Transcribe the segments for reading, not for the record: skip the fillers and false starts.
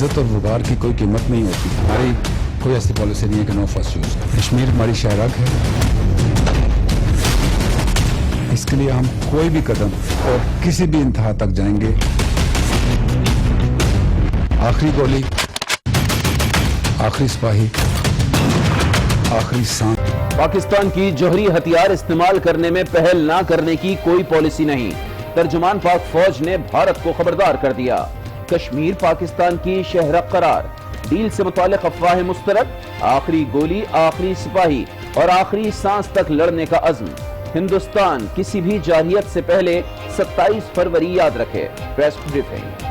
عزت اور وقار کی کوئی قیمت نہیں ہوتی. ہماری کوئی ایسی پالیسی نہیں ہے کہ نو فرسٹ یوز. کشمیر ہماری شہرگ ہے, اس کے لیے ہم کوئی بھی قدم اور کسی بھی انتہا تک جائیں گے. آخری گولی, آخری سپاہی, آخری سانس. پاکستان کی جوہری ہتھیار استعمال کرنے میں پہل نہ کرنے کی کوئی پالیسی نہیں. ترجمان پاک فوج نے بھارت کو خبردار کر دیا. کشمیر پاکستان کی شہرگ قرار. ڈیل سے متعلق افواہ مسترد. آخری گولی, آخری سپاہی اور آخری سانس تک لڑنے کا عزم. ہندوستان کسی بھی جارحیت سے پہلے 27 فروری یاد رکھے. Press briefing.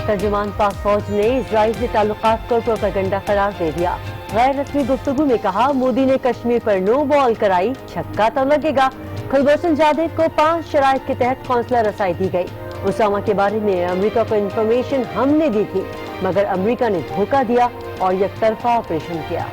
ترجمان پاک فوج نے اسرائیل سے تعلقات کو پروپیگنڈا قرار دے دیا. غیر رسمی گفتگو میں کہا مودی نے کشمیر پر نو بال کرائی, چھکا تو لگے گا. خلبوسن جادیو کو 5 شرائط کے تحت قونصلہ رسائی دی گئی. اسامہ کے بارے میں امریکہ کو انفارمیشن ہم نے دی تھی, مگر امریکہ نے دھوکہ دیا اور یک طرفہ آپریشن کیا.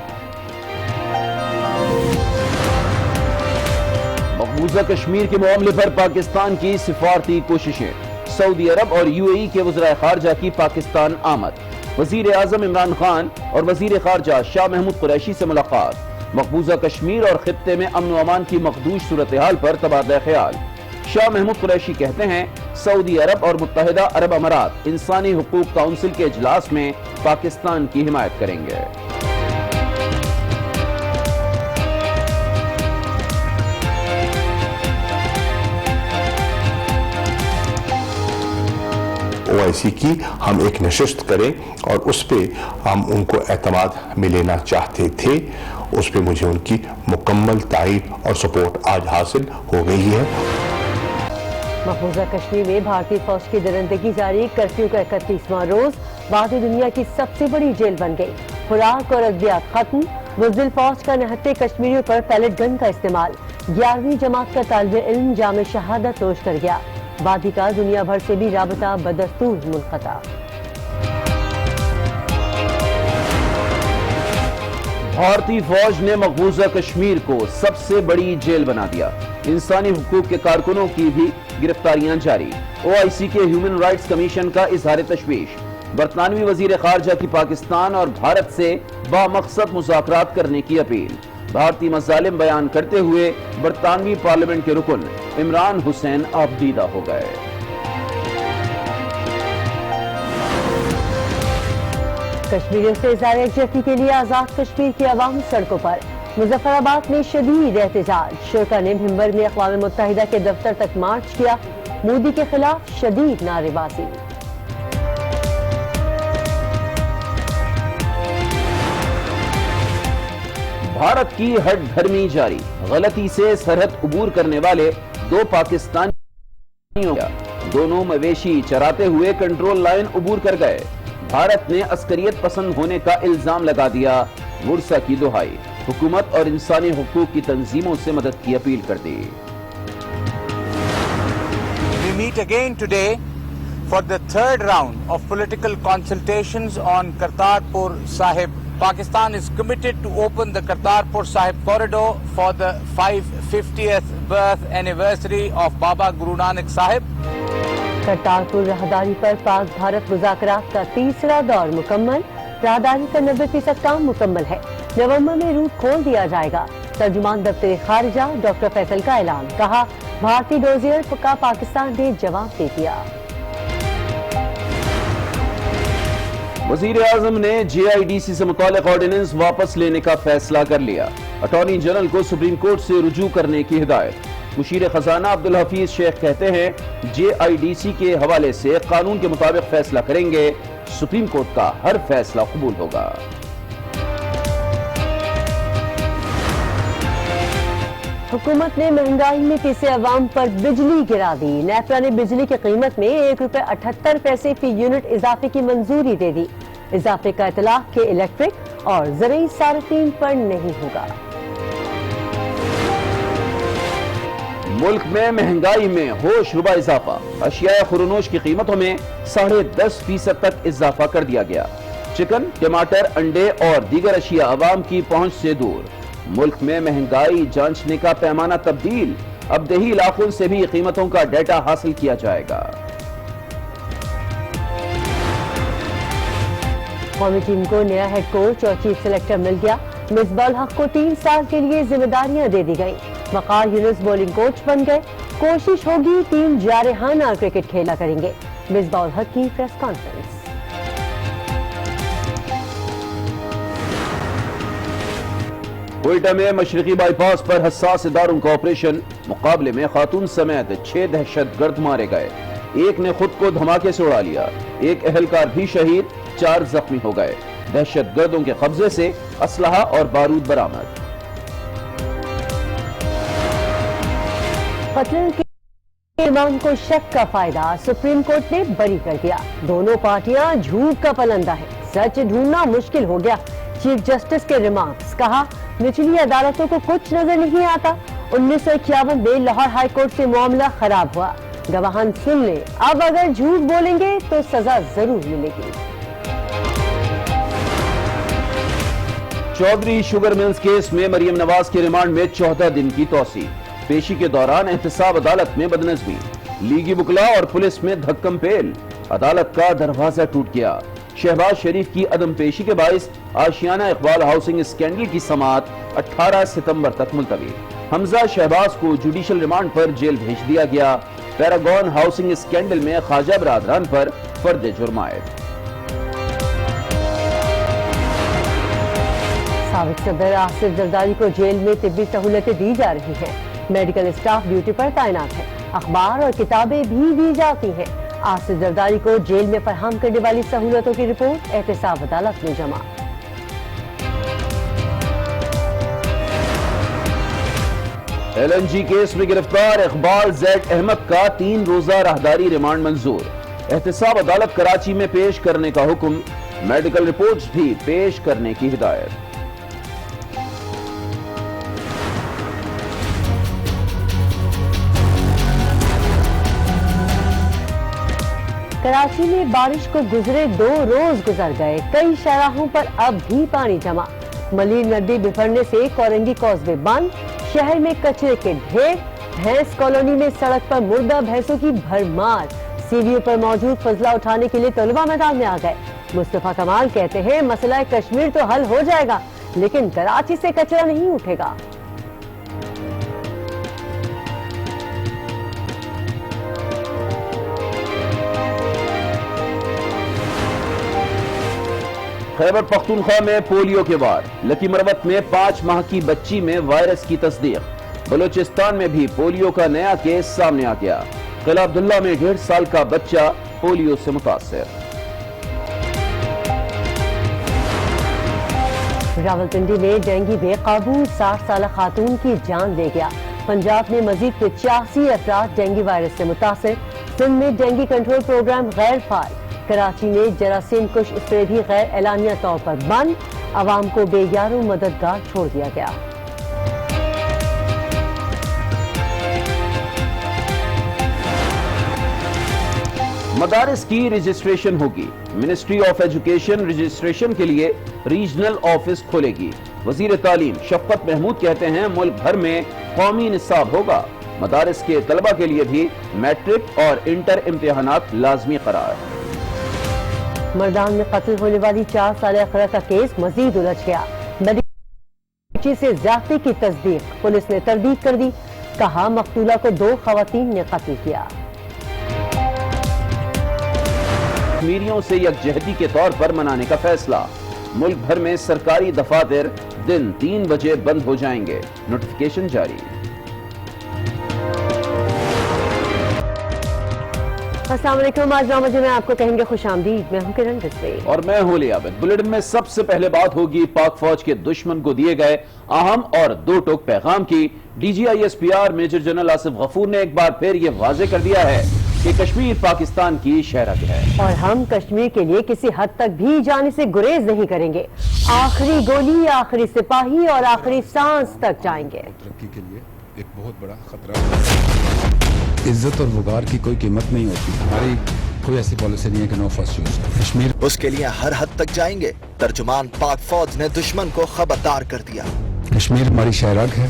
مقبوضہ کشمیر کے معاملے پر پاکستان کی سفارتی کوششیں. سعودی عرب اور یو اے ای کے وزراء خارجہ کی پاکستان آمد. وزیر اعظم عمران خان اور وزیر خارجہ شاہ محمود قریشی سے ملاقات. مقبوضہ کشمیر اور خطے میں امن و امان کی مخدوش صورتحال پر تبادلہ خیال. شاہ محمود قریشی کہتے ہیں سعودی عرب اور متحدہ عرب امارات انسانی حقوق کونسل کے اجلاس میں پاکستان کی حمایت کریں گے. OIC کی ہم ایک نشست کریں اور اس پہ ہم ان کو اعتماد میں لینا چاہتے تھے. اس پہ مجھے ان کی مکمل تائید اور سپورٹ آج حاصل ہو گئی ہے. مقبوضہ کشمیر میں بھارتی فوج کی درندگی جاری. کرفیو کا 31واں روز بعد دنیا کی سب سے بڑی جیل بن گئی. خوراک اور ادویات ختم. بزدل فوج کا نہتے کشمیریوں پر پیلٹ گن کا استعمال. 11ویں جماعت کا طالب علم جام شہادت نوش کر گیا. وادی کا دنیا بھر سے بھی رابطہ بدستور منقطع. بھارتی فوج نے مقبوضہ کشمیر کو سب سے بڑی جیل بنا دیا. انسانی حقوق کے کارکنوں کی بھی گرفتاریاں جاری. OIC کے ہیومن رائٹس کمیشن کا اظہار تشویش. برطانوی وزیر خارجہ کی پاکستان اور بھارت سے بامقصد مذاکرات کرنے کی اپیل. بھارتی مظالم بیان کرتے ہوئے برطانوی پارلیمنٹ کے رکن عمران حسین آبدیدہ ہو گئے. کشمیریوں سے اظہار یکجہتی کے لیے آزاد کشمیر کی عوام سڑکوں پر. مظفر آباد میں شدید احتجاج. شرکا نے بھمبر میں اقوام متحدہ کے دفتر تک مارچ کیا. مودی کے خلاف شدید نعرے بازی. بھارت کی ہٹ دھرمی جاری. غلطی سے سرحد عبور کرنے والے 2 پاکستانیوں دونوں مویشی چراتے ہوئے کنٹرول لائن عبور کر گئے. بھارت نے عسکریت پسند ہونے کا الزام لگا دیا. مرسا کی دہائی. حکومت اور انسانی حقوق کی تنظیموں سے مدد کی اپیل کر دی. We meet again today for the 3rd round of political consultations on Kartarpur Sahib. Pakistan is committed to open the Kartarpur Sahib corridor for the 550th birth anniversary of Baba Guru Nanak Sahib. Kartarpur راہداری پر پاک بھارت مذاکرات کا تیسرا دور مکمل. راہداری کا 90% کام مکمل ہے. نومبر میں روٹ کھول دیا جائے گا. ترجمان دفتر خارجہ ڈاکٹر فیصل کا اعلان. کہا بھارتی ڈوزیئر کا پاکستان نے جواب دے دیا. وزیر اعظم نے JIDC سے متعلق آرڈیننس واپس لینے کا فیصلہ کر لیا. اٹارنی جنرل کو سپریم کورٹ سے رجوع کرنے کی ہدایت. مشیر خزانہ عبدالحفیظ شیخ کہتے ہیں JIDC کے حوالے سے قانون کے مطابق فیصلہ کریں گے. سپریم کورٹ کا ہر فیصلہ قبول ہوگا. حکومت نے مہنگائی میں پیسے عوام پر بجلی گرا دی. نیپرا نے بجلی کی قیمت میں ₹1.78 فی یونٹ اضافے کی منظوری دے دی. اضافے کا اطلاق کے الیکٹرک اور زرعی صارفین پر نہیں ہوگا. ملک میں مہنگائی میں ہوش ربا اضافہ. اشیاء خورنوش کی قیمتوں میں 10.5% تک اضافہ کر دیا گیا. چکن، ٹماٹر، انڈے اور دیگر اشیاء عوام کی پہنچ سے دور. ملک میں مہنگائی جانچنے کا پیمانہ تبدیل. اب دیہی علاقوں سے بھی قیمتوں کا ڈیٹا حاصل کیا جائے گا. قومی ٹیم کو نیا ہیڈ کوچ اور چیف سلیکٹر مل گیا. مصباح الحق کو 3 سال کے لیے ذمہ داریاں دے دی گئیں. وقار یونس بولنگ کوچ بن گئے. کوشش ہوگی ٹیم جارحانہ کرکٹ کھیلا کریں گے. مصباح الحق کی پریس کانفرنس. کوئٹہ میں مشرقی بائی پاس پر حساس اداروں کا آپریشن. مقابلے میں خاتون سمیت 6 دہشت گرد مارے گئے. ایک نے خود کو دھماکے سے اڑا لیا. ایک اہلکار بھی شہید، 4 زخمی ہو گئے. دہشت گردوں کے قبضے سے اسلحہ اور بارود برآمد. قتل کے امام کو شک کا فائدہ سپریم کورٹ نے بری کر دیا. دونوں پارٹیاں جھوٹ کا پلندہ ہے. سچ ڈھونڈنا مشکل ہو گیا. چیف جسٹس کے ریمارکس. کہا نچلی عدالتوں کو کچھ نظر نہیں آتا. 1951 میں لاہور ہائی کورٹ سے معاملہ خراب ہوا. گواہان سن لیں، اب اگر جھوٹ بولیں گے تو سزا ضرور ملے گی. چودھری شوگر ملز کیس میں مریم نواز کے ریمانڈ میں 14 دن کی توسیع. پیشی کے دوران احتساب عدالت میں بدنظمی. لیگی وکلا اور پولیس میں دھکم پیل. عدالت کا دروازہ ٹوٹ گیا. شہباز شریف کی عدم پیشی کے باعث آشیانہ اقبال ہاؤسنگ اسکینڈل کی سماعت 18 ستمبر تک ملتوی. حمزہ شہباز کو جوڈیشل ریمانڈ پر جیل بھیج دیا گیا. پیراگون ہاؤسنگ اسکینڈل میں خواجہ برادران پر فرد جرم عائد. سابق صدر آصف زرداری کو جیل میں طبی سہولتیں دی جا رہی ہیں. میڈیکل اسٹاف ڈیوٹی پر تعینات ہے. اخبار اور کتابیں بھی دی جاتی ہیں. آصف زرداری کو جیل میں فراہم کرنے والی سہولتوں کی رپورٹ احتساب عدالت میں جمع. ایل این جی کیس میں گرفتار اقبال زیڈ احمد کا 3 روزہ راہداری ریمانڈ منظور. احتساب عدالت کراچی میں پیش کرنے کا حکم. میڈیکل رپورٹس بھی پیش کرنے کی ہدایت. کراچی میں بارش کو گزرے 2 روز گزر گئے. کئی شاہراہوں پر اب بھی پانی جمع. ملیر ندی بفرنے سے کورنگی کازوے بند. شہر میں کچرے کے ڈھیر. بھینس کالونی میں سڑک پر مردہ بھینسوں کی بھرمار. سی وی او پر موجود فضلہ اٹھانے کے لیے طلبہ میدان میں آ گئے. مصطفیٰ کمال کہتے ہیں مسئلہ کشمیر تو حل ہو جائے گا لیکن کراچی سے کچرا نہیں اٹھے گا. خیبر پختونخوا میں پولیو کے وار. لکی مروت میں 5 ماہ کی بچی میں وائرس کی تصدیق. بلوچستان میں بھی پولیو کا نیا کیس سامنے آ گیا. قلعہ عبداللہ میں 1.5 سال کا بچہ پولیو سے متاثر. راولپنڈی میں ڈینگی بے قابو 60 سالہ خاتون کی جان لے گیا. پنجاب میں مزید 85 افراد ڈینگی وائرس سے متاثر. سندھ میں ڈینگی کنٹرول پروگرام غیر فعال. کراچی میں جراثیم کش اسپرے بھی غیر اعلانیہ طور پر بند. عوام کو بے یار و مددگار چھوڑ دیا گیا. مدارس کی رجسٹریشن ہوگی. منسٹری آف ایجوکیشن رجسٹریشن کے لیے ریجنل آفس کھولے گی. وزیر تعلیم شفقت محمود کہتے ہیں ملک بھر میں قومی نصاب ہوگا. مدارس کے طلبہ کے لیے بھی میٹرک اور انٹر امتحانات لازمی قرار. مردان میں قتل ہونے والی 4 سالہ اقرا کا کیس مزید الجھ گیا. بچی سے زیادتی کی تصدیق. پولیس نے تردید کر دی. کہا مقتولہ کو 2 خواتین نے قتل کیا. کشمیریوں سے یکجہتی کے طور پر منانے کا فیصلہ. ملک بھر میں سرکاری دفاتر دن 3 بجے بند ہو جائیں گے. نوٹیفیکیشن جاری. السلام علیکم. آج 9 بجے میں آپ کو کہیں گے خوش آمدید. میں ہوں کرن رضوی اور میں ہوں علی عابد. بلیٹن میں سب سے پہلے بات ہوگی پاک فوج کے دشمن کو دیے گئے اہم اور 2 ٹوک پیغام کی. D G I S P R major general Asif Ghafoor نے ایک بار پھر یہ واضح کر دیا ہے کہ کشمیر پاکستان کی شہرت ہے اور ہم کشمیر کے لیے کسی حد تک بھی جانے سے گریز نہیں کریں گے. آخری گولی، آخری سپاہی اور آخری سانس تک جائیں گے. ترقی کے لیے ایک بہت بڑا خطرہ ہے. عزت اور وقار کی کوئی قیمت نہیں ہوتی. ہماری کوئی ایسی پالیسی نہیں ہے کہ نو فرسٹ یوز. کشمیر اس کے لیے ہر حد تک جائیں گے. ترجمان پاک فوج نے دشمن کو خبردار کر دیا. کشمیر ہماری شہرگ ہے.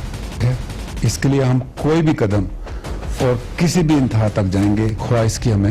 اس کے لیے ہم کوئی بھی قدم اور کسی بھی انتہا تک جائیں گے، خواہ اس کی ہمیں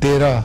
13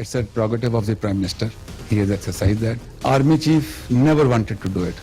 It's a prerogative of the Prime Minister. He has exercised that. Army Chief never wanted to do it.